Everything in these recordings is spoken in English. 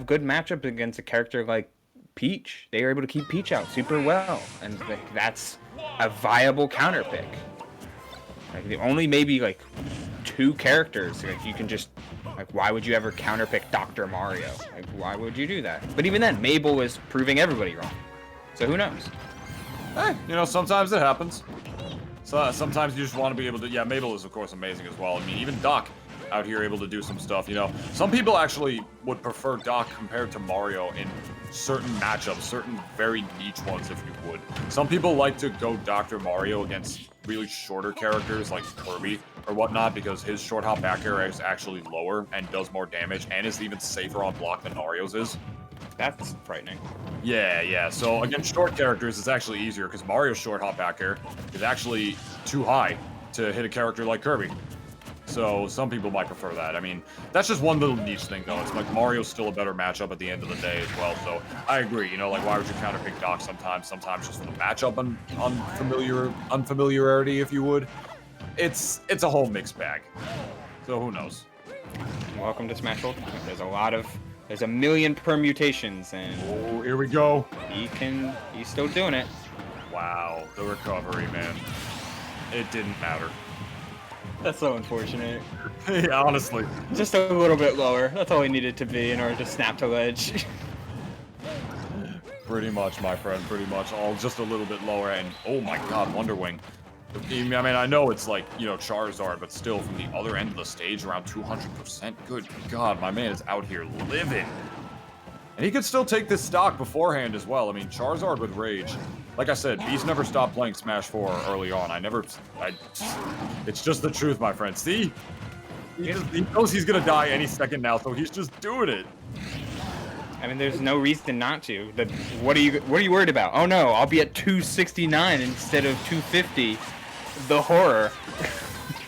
good matchup against a character like Peach. They were able to keep Peach out super well, and like that's a viable counter pick. Like the only maybe like 2 characters like you can just like why would you ever counter pick Dr. Mario? Like why would you do that? But even then, Mabel was proving everybody wrong. So who knows? Hey, you know, sometimes it happens. So sometimes you just want to be able to. Yeah, Mabel is of course amazing as well. I mean, even Doc out here able to do some stuff. You know, some people actually would prefer Doc compared to Mario in certain matchups, certain very niche ones, if you would. Some people like to go Dr. Mario against really shorter characters like Kirby or whatnot because his short hop back air is actually lower and does more damage and is even safer on block than Mario's is. That's frightening. Yeah. So against short characters, it's actually easier because Mario's short hop back air is actually too high to hit a character like Kirby. So some people might prefer that. I mean, that's just one little niche thing, though. It's like Mario's still a better matchup at the end of the day as well. So I agree. You know, like why would you counter pick Doc sometimes? Sometimes just for the matchup unfamiliarity, if you would. It's a whole mixed bag. So who knows? Welcome to Smash Ultimate. There's a million permutations, and oh, here we go. He's still doing it. Wow, the recovery, man. It didn't matter. That's so unfortunate. Yeah, honestly. Just a little bit lower. That's all he needed to be in order to snap to ledge. Pretty much, my friend. Pretty much. All just a little bit lower, and oh my God, Wonder Wing. I mean, I know it's like, you know, Charizard, but still from the other end of the stage, around 200%. Good God, my man is out here living. And he could still take this stock beforehand as well. I mean, Charizard with Rage. Like I said, Beast never stopped playing Smash 4 early on. It's just the truth, my friend. See? He knows he's gonna die any second now, so he's just doing it. I mean, there's no reason not to. What are you worried about? Oh no, I'll be at 269 instead of 250. The horror.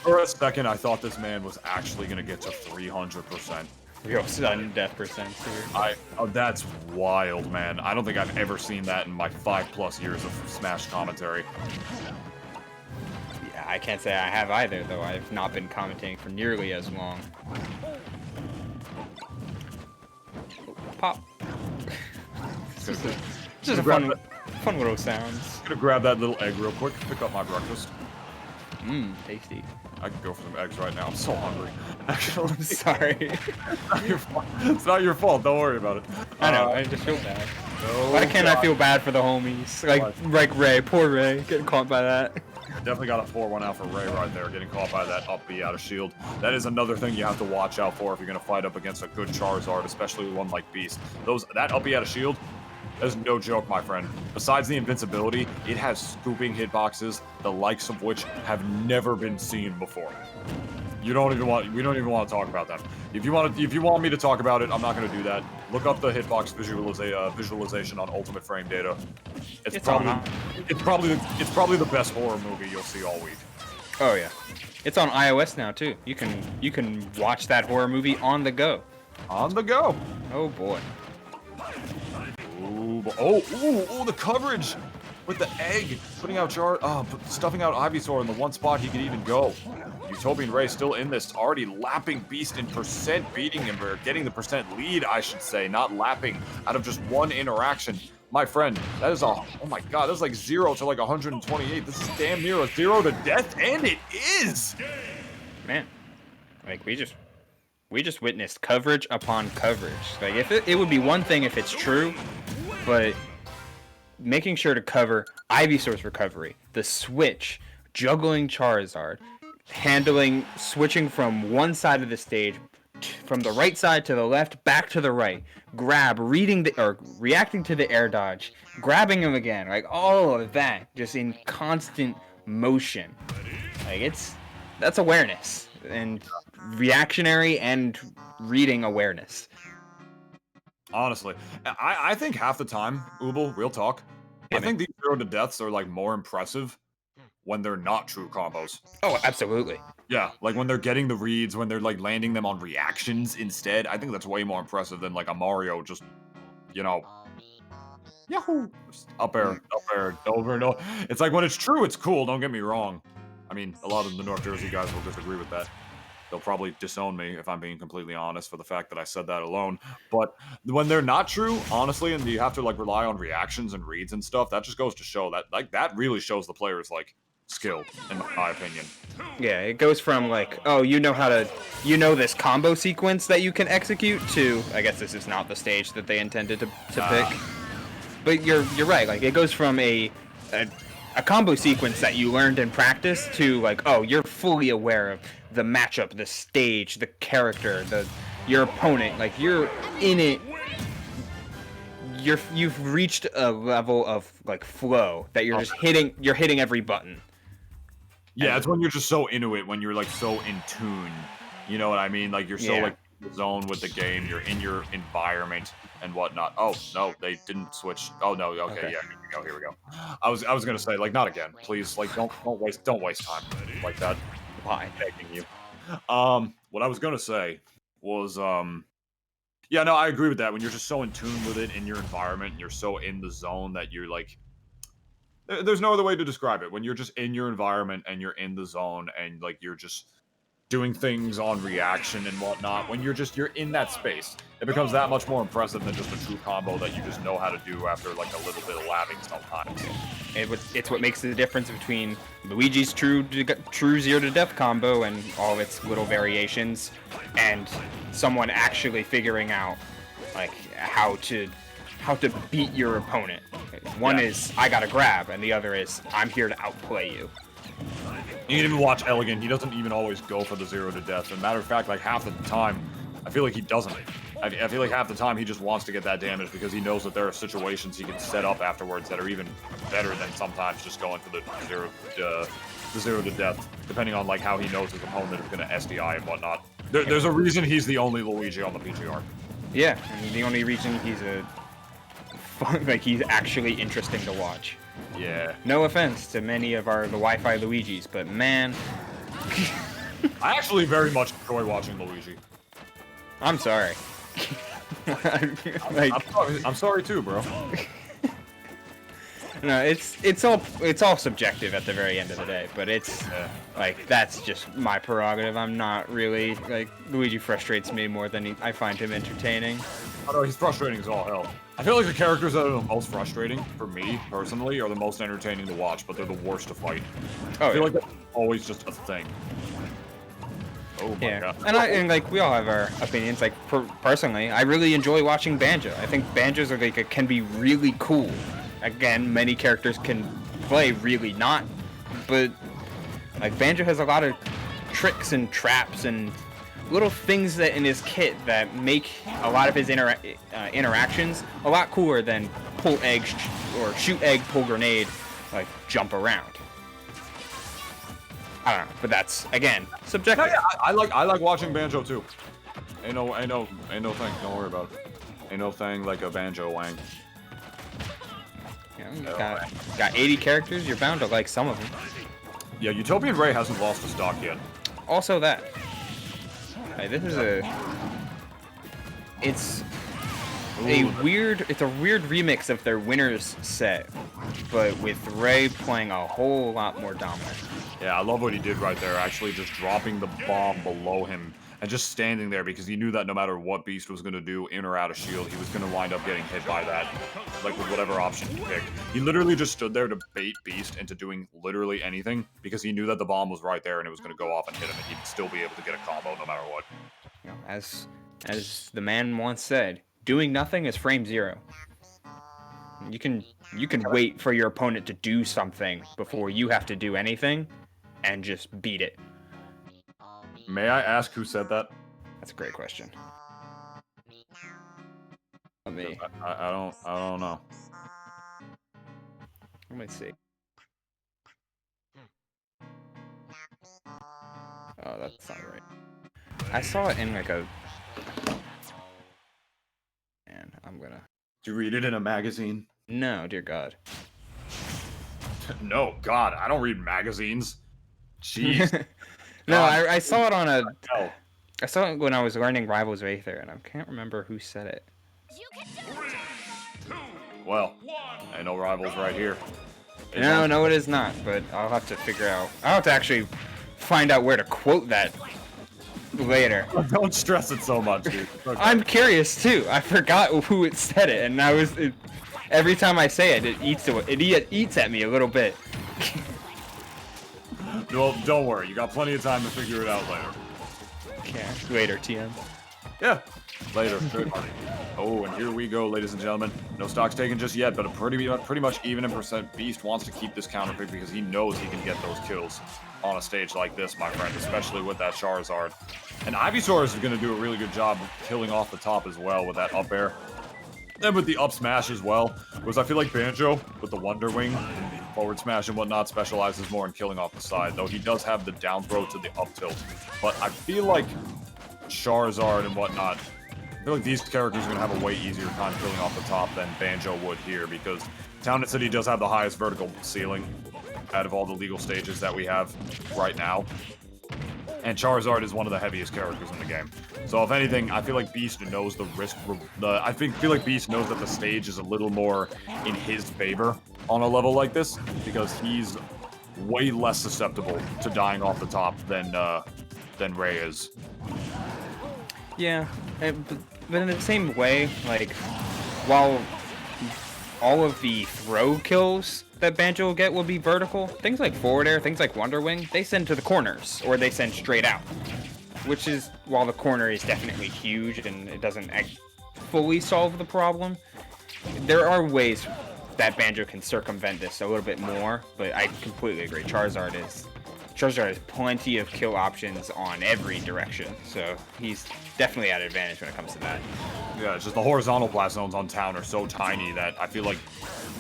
For a second, I thought this man was actually gonna get to 300%. Real sudden death percent here. That's wild, man. I don't think I've ever seen that in my 5+ years of Smash commentary. Yeah, I can't say I have either, though. I've not been commentating for nearly as long. Pop. Just a fun little sounds. Gonna grab that little egg real quick. Pick up my breakfast. Mmm, tasty. I could go for some eggs right now. I'm so hungry. Actually, I'm sorry. It's not your fault. Don't worry about it. I know. I just feel bad. No, Why can't I feel bad for the homies? Like Ray. Poor Ray. Getting caught by that. Definitely got a 4-1 out for Ray right there. Getting caught by that up B out of shield. That is another thing you have to watch out for if you're going to fight up against a good Charizard, especially one like Beast. That up B out of shield, that's no joke, my friend. Besides the invincibility, it has scooping hitboxes, the likes of which have never been seen before. We don't even want to talk about that. If you want me to talk about it, I'm not going to do that. Look up the hitbox visualization on Ultimate Frame Data. It's probably the best horror movie you'll see all week. Oh yeah, it's on iOS now too. You can watch that horror movie on the go. On the go. Oh boy. Ooh, the coverage with the egg, stuffing out Ivysaur in the one spot he could even go. UtopianRay still in this, already lapping Beast in percent, beating him, or getting the percent lead, I should say, not lapping out of just one interaction. My friend, that is oh my God, that's like 0 to like 128. This is damn near a 0 to death, and it is! Man, like we just witnessed coverage upon coverage. Like if it would be one thing if it's true, but making sure to cover Ivysaur's recovery, the switch, juggling Charizard, switching from one side of the stage, from the right side to the left, back to the right, reacting to the air dodge, grabbing him again, like all of that, just in constant motion. Like that's awareness and reactionary and reading awareness. Honestly, I think half the time, Ubel, real talk, I think these 0 to deaths are like more impressive when they're not true combos. Oh, absolutely. Yeah, like when they're getting the reads, when they're like landing them on reactions instead. I think that's way more impressive than like a Mario just, you know, yahoo, just up air, over and over. It's like when it's true, it's cool. Don't get me wrong. I mean, a lot of the North Jersey guys will disagree with that. They'll probably disown me if I'm being completely honest for the fact that I said that alone. But when they're not true, honestly, and you have to like rely on reactions and reads and stuff, that just goes to show that like that really shows the player's like skill, in my opinion. Yeah, it goes from like, oh, you know this combo sequence that you can execute to, I guess this is not the stage that they intended to pick. But you're right, like it goes from a combo sequence that you learned in practice to like, oh, you're fully aware of the matchup, the stage, the character, your opponent, like you're in it. You've reached a level of like flow that you're just hitting every button. Yeah, it's when you're just so into it, when you're like so in tune. You know what I mean? Like you're so like in the zone with the game, you're in your environment and whatnot. Oh no, they didn't switch. Oh no, okay. Yeah, here we go. I was gonna say, like, not again, please. Like don't waste time like that. Why? I'm begging you. What I was gonna say was yeah, no, I agree with that. When you're just so in tune with it in your environment, and you're so in the zone that you're like, there's no other way to describe it. When you're just in your environment and you're in the zone and like you're just doing things on reaction and whatnot, when you're in that space, it becomes that much more impressive than just a true combo that you just know how to do after like a little bit of labbing sometimes. It's what makes the difference between Luigi's true zero to death combo and all of its little variations, and someone actually figuring out like how to beat your opponent. One is I gotta grab, and the other is I'm here to outplay you. You can even watch Elegant. He doesn't even always go for the zero to death. As a matter of fact, like half the time, I feel like he doesn't. I feel like half the time he just wants to get that damage because he knows that there are situations he can set up afterwards that are even better than sometimes just going for the zero to death, depending on like how he knows his opponent is going to SDI and whatnot. There's a reason he's the only Luigi on the PGR. Yeah, I mean, the only reason he's he's actually interesting to watch. Yeah. No offense to many of the Wi-Fi Luigis, but man, I actually very much enjoy watching Luigi. I'm sorry. I'm sorry too, bro. No, it's all subjective at the very end of the day, but it's like that's just my prerogative. I'm not really like Luigi frustrates me more than I find him entertaining. Oh no, he's frustrating as all hell. I feel like the characters that are the most frustrating, for me, personally, are the most entertaining to watch, but they're the worst to fight. I feel like that's always just a thing. Oh my god. And like, we all have our opinions. Like, personally, I really enjoy watching Banjo. I think Banjos are can be really cool. Again, many characters can play really not, but like Banjo has a lot of tricks and traps and little things that in his kit that make a lot of his interactions a lot cooler than pull egg or shoot egg, pull grenade, like jump around. I don't know, but that's again subjective. No, yeah, I like watching Banjo too. Ain't no thing. Don't worry about it. Ain't no thing like a Banjo wang. You got 80 characters. You're bound to like some of them. Yeah, UtopianRay hasn't lost a stock yet. Also that. Hey, this is it's a weird remix of their winners set, but with Ray playing a whole lot more dominant. Yeah, I love what he did right there, actually just dropping the bomb below him and just standing there because he knew that no matter what Beast was going to do, in or out of shield, he was going to wind up getting hit by that, like with whatever option he picked. He literally just stood there to bait Beast into doing literally anything because he knew that the bomb was right there and it was going to go off and hit him and he'd still be able to get a combo no matter what. You know, as the man once said, doing nothing is frame zero. You can wait for your opponent to do something before you have to do anything and just beat it. May I ask who said that? That's a great question. Let me. I don't know. Let me see. Oh, that's not right. I saw it in like a. Man, I'm gonna. Did you read it in a magazine? No, dear God. No, God, I don't read magazines. Jeez. No, I saw it on a. I saw it when I was learning Rivals of Aether, and I can't remember who said it. Well, I know Rivals right here. No, it is not. But I'll have to figure out. I'll have to actually find out where to quote that later. Don't stress it so much, dude. Okay. I'm curious too. I forgot who it said it, and every time I say it, it eats at me a little bit. Well, don't worry. You got plenty of time to figure it out later. Okay, later, TM. Yeah, later. Good. Oh, and here we go, ladies and gentlemen. No stocks taken just yet, but a pretty much even in percent. Beast wants to keep this counter pick because he knows he can get those kills on a stage like this, my friend, especially with that Charizard. And Ivysaur is going to do a really good job of killing off the top as well with that up air. And with the up smash as well, because I feel like Banjo, with the Wonder Wing, forward smash and whatnot, specializes more in killing off the side, though he does have the down throw to the up tilt. But I feel like Charizard and whatnot, I feel like these characters are going to have a way easier time killing off the top than Banjo would here, because Town and City does have the highest vertical ceiling out of all the legal stages that we have right now. And Charizard is one of the heaviest characters in the game. So if anything, I feel like Beast knows the risk. I feel like Beast knows that the stage is a little more in his favor on a level like this, because he's way less susceptible to dying off the top than Ray is. Yeah, but in the same way, like, while all of the throw kills that Banjo will get will be vertical, things like forward air, things like Wonder Wing, they send to the corners, or they send straight out. Which is, while the corner is definitely huge and it doesn't fully solve the problem, there are ways that Banjo can circumvent this a little bit more, but I completely agree. Charizard has plenty of kill options on every direction, so he's definitely at an advantage when it comes to that. Yeah, it's just the horizontal blast zones on Town are so tiny that I feel like,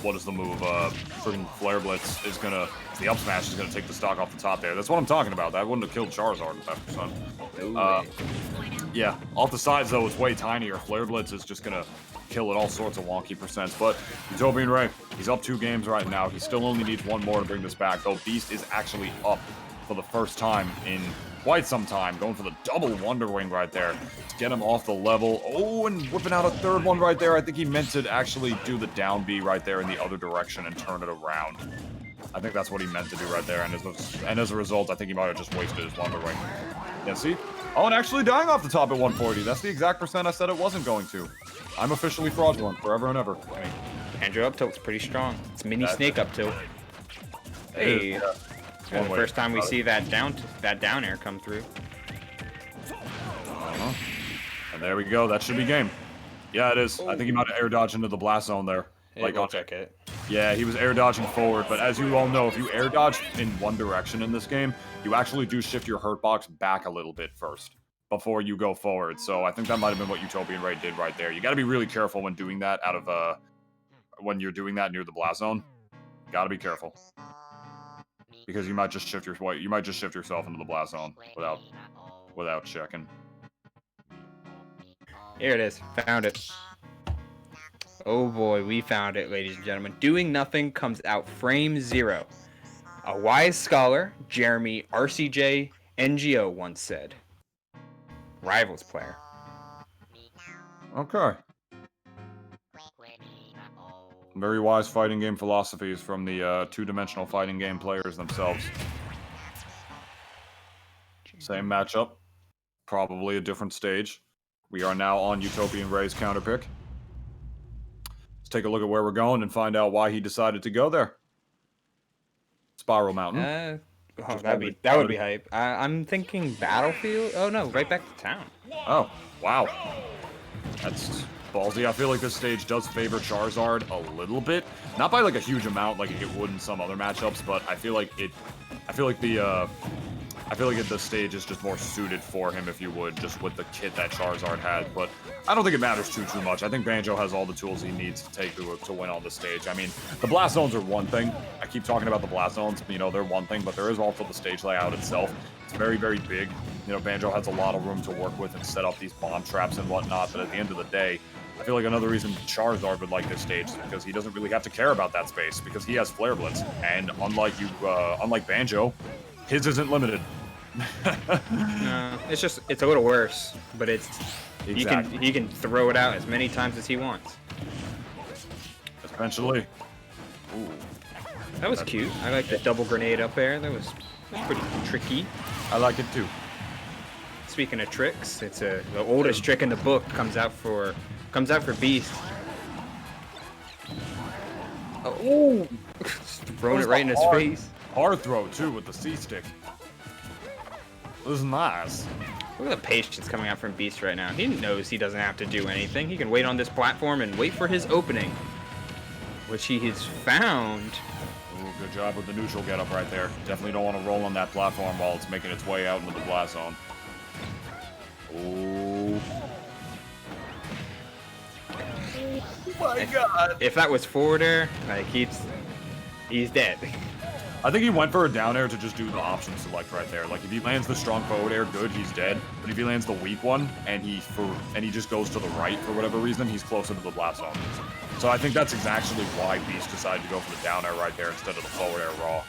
what is the move? Freaking Flare Blitz is gonna, the up smash is gonna take the stock off the top there. That's what I'm talking about. That wouldn't have killed Charizard with that percent. Yeah, off the sides though, it's way tinier. Flare Blitz is just gonna kill at all sorts of wonky percents. But UtopianRay, he's up 2 games right now. He still only needs 1 more to bring this back, though Beast is actually up for the first time in quite some time, going for the double Wonder Wing right there to get him off the level. Oh, and whipping out a 3rd one right there. I think he meant to actually do the down B right there in the other direction and turn it around. I think that's what he meant to do right there, and as a result, I think he might have just wasted his Wonder Wing. Yeah, see? Oh, and actually dying off the top at 140. That's the exact percent I said it wasn't going to. I'm officially fraudulent forever and ever. I mean, Andrew up tilt's pretty strong. It's mini snake up tilt. Hey. Yeah. The first time we see that down air come through. And there we go. That should be game. Yeah, it is. I think he might have air dodged into the blast zone there. Like I'll check it. Yeah, he was air dodging forward, but as you all know, if you air dodge in one direction in this game, you actually do shift your hurt box back a little bit first before you go forward. So I think that might have been what UtopianRay did right there. You got to be really careful when doing that when you're doing that near the blast zone. Got to be careful. Because you might just shift yourself into the blast zone without checking. Here it is. Found it. Oh boy, we found it, ladies and gentlemen. Doing nothing comes out frame 0. A wise scholar, Jeremy RCJ NGO, once said. Rivals player. Okay. Very wise fighting game philosophies from the two-dimensional fighting game players themselves. Same matchup. Probably a different stage. We are now on UtopianRay's counterpick. Let's take a look at where we're going and find out why he decided to go there. Spiral Mountain. That would be hype. I'm thinking Battlefield. Oh no, right back to town. Oh, wow. That's ballsy. I feel like this stage does favor Charizard a little bit. Not by like a huge amount like it would in some other matchups, but I feel like the stage is just more suited for him, if you would, just with the kit that Charizard had. But I don't think it matters too much. I think Banjo has all the tools he needs to take to win on the stage. I mean, the blast zones are one thing. I keep talking about the blast zones. You know, they're one thing, but there is also the stage layout itself. It's very, very big. You know, Banjo has a lot of room to work with and set up these bomb traps and whatnot. But at the end of the day, I feel like another reason Charizard would like this stage is because he doesn't really have to care about that space because he has Flare Blitz. And unlike Banjo, his isn't limited. No, it's a little worse, but exactly. he can throw it out as many times as he wants. Eventually. Ooh. That was cute. I like the double grenade up there. That was pretty tricky. I like it too. Speaking of tricks, it's the oldest trick in the book. Comes out for Beast. Oh, throwing it right in his face. Hard throw too with the C stick. This is nice. Look at the patience coming out from Beast right now. He knows he doesn't have to do anything. He can wait on this platform and wait for his opening, which he has found. Ooh, good job with the neutral getup right there. Definitely don't want to roll on that platform while it's making its way out into the blast zone. Ooh. Oh my god. If that was forward air, like he's dead. I think he went for a down air to just do the option select right there. Like if he lands the strong forward air, good, he's dead. But if he lands the weak one and he just goes to the right for whatever reason, he's closer to the blast zone. So I think that's exactly why Beast decided to go for the down air right there instead of the forward air raw.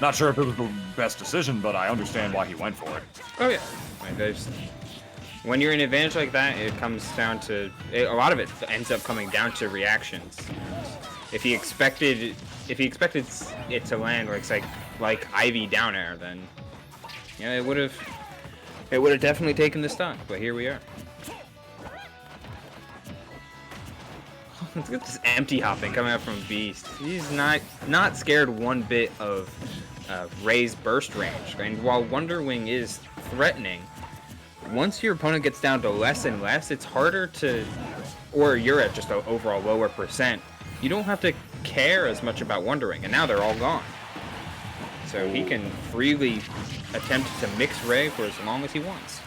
Not sure if it was the best decision, but I understand why he went for it. Oh yeah, like when you're in advantage like that, it comes down to a lot of it ends up coming down to reactions. If he expected it to land like Ivy down air, then yeah, it would have definitely taken the stock. But here we are. Look at this empty hopping coming out from Beast. He's not scared one bit of Ray's burst range. And while Wonder Wing is threatening, once your opponent gets down to less and less, it's harder to, or you're at just an overall lower percent, you don't have to care as much about Wonder Wing, and now they're all gone. So he can freely attempt to mix Ray for as long as he wants.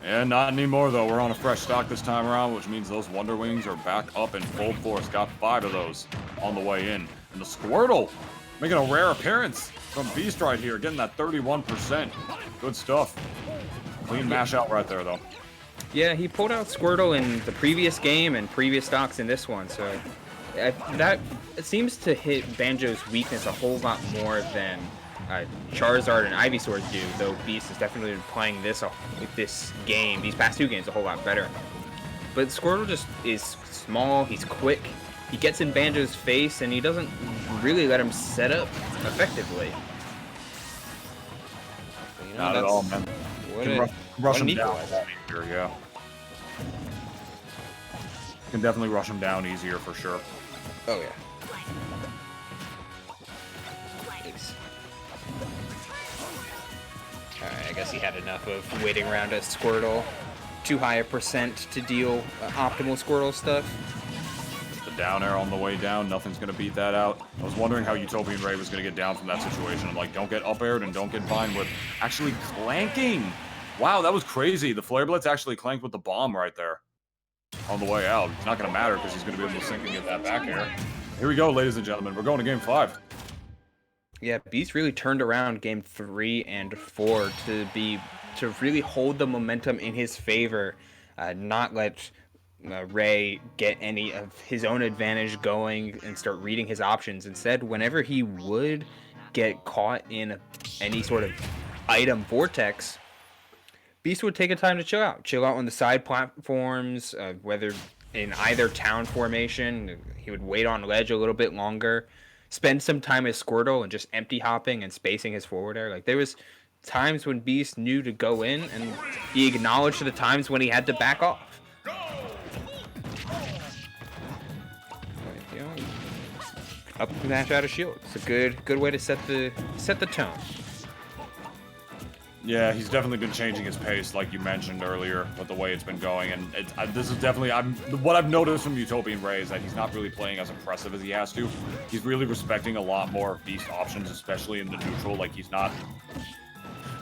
Yeah, not anymore though. We're on a fresh stock this time around, which means those Wonder Wings are back up in full force. Got 5 of those on the way in. And the Squirtle making a rare appearance from Beast right here, getting that 31%. Good stuff. Clean mash out right there though. Yeah, he pulled out Squirtle in the previous game and previous stocks in this one, so that it seems to hit Banjo's weakness a whole lot more than Charizard and Ivysaur do, though Beast has definitely been playing this game, these past 2 games, a whole lot better. But Squirtle just is small, he's quick, he gets in Banjo's face, and he doesn't really let him set up effectively. You know, not at all, man. Rush him down easier, yeah. Can definitely rush him down easier for sure. Oh yeah. Alright, I guess he had enough of waiting around a Squirtle. Too high a percent to deal optimal Squirtle stuff. The down air on the way down, nothing's going to beat that out. I was wondering how UtopianRay was going to get down from that situation. I'm like, don't get up aired and don't get vine with actually clanking. Wow, that was crazy. The Flare Blitz actually clanked with the bomb right there on the way out. It's not going to matter because he's going to be able to sink and get that back air. Here we go, ladies and gentlemen. We're going to game 5. Yeah, Beast really turned around game 3 and 4 to really hold the momentum in his favor, not let Ray get any of his own advantage going and start reading his options. Instead, whenever he would get caught in any sort of item vortex, Beast would take a time to chill out on the side platforms, whether in either town formation. He would wait on ledge a little bit longer, spend some time as Squirtle and just empty hopping and spacing his forward air. Like, there was times when Beast knew to go in, and he acknowledged the times when he had to back off. You know, up smash out of shield. It's a good way to set the tone. Yeah, he's definitely been changing his pace, like you mentioned earlier, with the way it's been going. And this is definitely, what I've noticed from UtopianRay is that he's not really playing as impressive as he has to. He's really respecting a lot more of Beast options, especially in the neutral. Like, he's not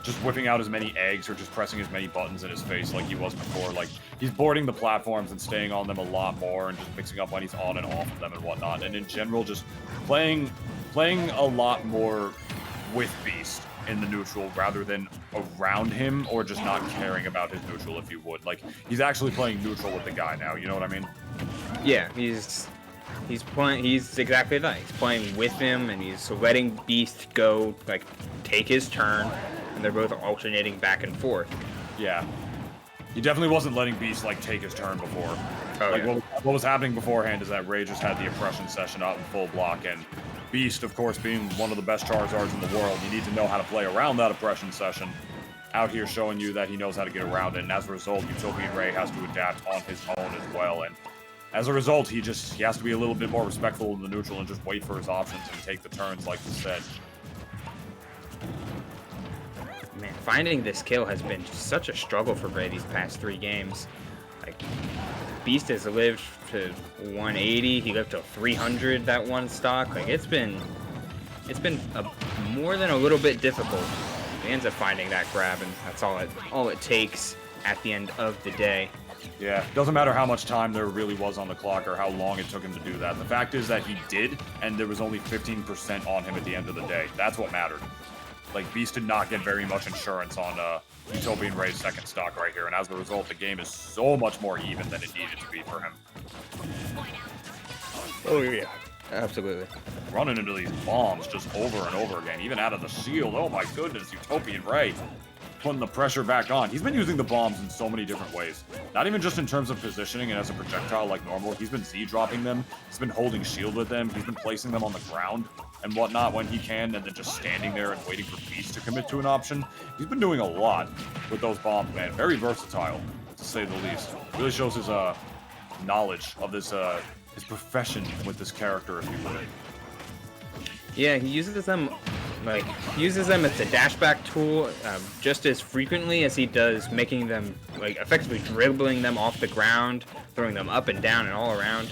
just whipping out as many eggs or just pressing as many buttons in his face like he was before. Like, he's boarding the platforms and staying on them a lot more and just mixing up when he's on and off of them and whatnot. And in general, just playing a lot more with Beast in the neutral rather than around him, or just not caring about his neutral, if you would. Like, he's actually playing neutral with the guy now, you know what I mean? Yeah, he's exactly that. He's playing with him, and he's letting Beast go, like, take his turn, and they're both alternating back and forth. Yeah. He definitely wasn't letting Beast, like, take his turn before. Oh, like, yeah. what was happening beforehand is that Ray just had the oppression session out in full block, and Beast, of course, being one of the best Charizards in the world, you need to know how to play around that oppression session. out here showing you that he knows how to get around it, and as a result, UtopianRay has to adapt on his own as well, and as a result, he has to be a little bit more respectful in the neutral and just wait for his options and take the turns, like you said. Man, finding this kill has been just such a struggle for Ray these past 3 games. Like, Beast has lived to 180. He lived to 300 that one stock. Like, it's been more than a little bit difficult. He ends up finding that grab, and that's all it takes at the end of the day. Yeah, doesn't matter how much time there really was on the clock or how long it took him to do that. The fact is that he did, and there was only 15% on him at the end of the day. That's what mattered. Like, Beast did not get very much insurance on UtopianRay's second stock right here, and as a result, the game is so much more even than it needed to be for him. Oh, yeah. Absolutely. Running into these bombs just over and over again, even out of the shield. Oh my goodness, UtopianRay putting the pressure back on. He's been using the bombs in so many different ways. Not even just in terms of positioning and as a projectile like normal. He's been Z-dropping them. He's been holding shield with them. He's been placing them on the ground and whatnot when he can, and then just standing there and waiting for Beast to commit to an option. He's been doing a lot with those bombs, man. Very versatile, to say the least. Really shows his knowledge of this his profession with this character, if you would. Yeah, he uses them as a dashback tool just as frequently as he does making them, like, effectively dribbling them off the ground, throwing them up and down and all around.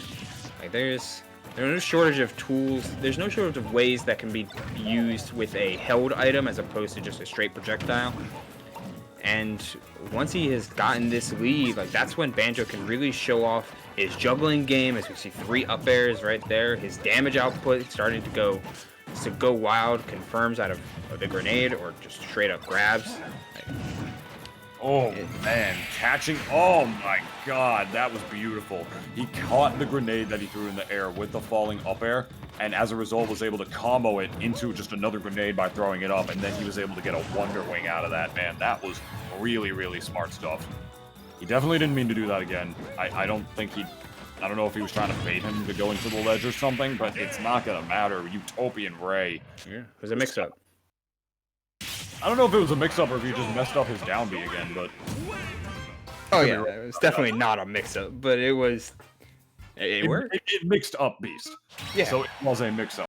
Like, there's no shortage of tools. There's no shortage of ways that can be used with a held item as opposed to just a straight projectile. And once he has gotten this lead, like, that's when Banjo can really show off his juggling game, as we see 3 up airs right there. His damage output starting to go wild, confirms out of the grenade or just straight up grabs. Oh man, catching, oh my god, that was beautiful. He caught the grenade that he threw in the air with the falling up air, and as a result was able to combo it into just another grenade by throwing it up, and then he was able to get a Wonder Wing out of that, man. That was really, really smart stuff. He definitely didn't mean to do that again. I don't know if he was trying to bait him to go into the ledge or something, but it's not gonna matter. UtopianRay. Yeah, it was a mix-up. I don't know if it was a mix-up or if he just messed up his down B again, but... Oh yeah, it was definitely not a mix-up, but it worked. It mixed up Beast. Yeah. So it was a mix-up.